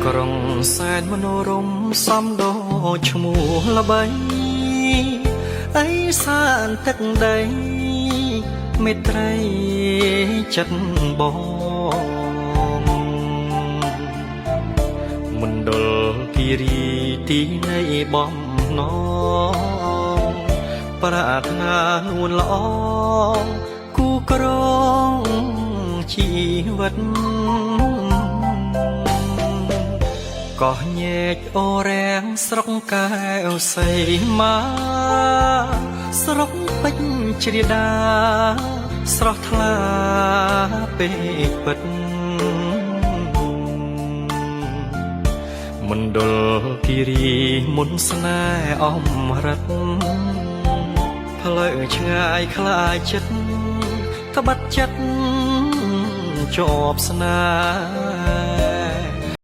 ក្រុងសែនមនោរម្យសំដោឈ្មោះល្បីអីសានទឹកដីមេត្រីចិត្តបងមណ្ឌលគិរីទីនៃបំណងប្រាថ្នានួនល្អគូក្រងជីវិតកោះញែកអូរាំងស្រុកកែវសីមាស្រុកពេជ្រជ្រាដាស្រស់ថ្លាពេកពិតមណ្ឌលគិរីមុនស្នេហ៍អមរិតផ្លូវឆ្ងាយខ្លាចចិត្តក្បត់ចិត្តជាប់ស្នេហ៍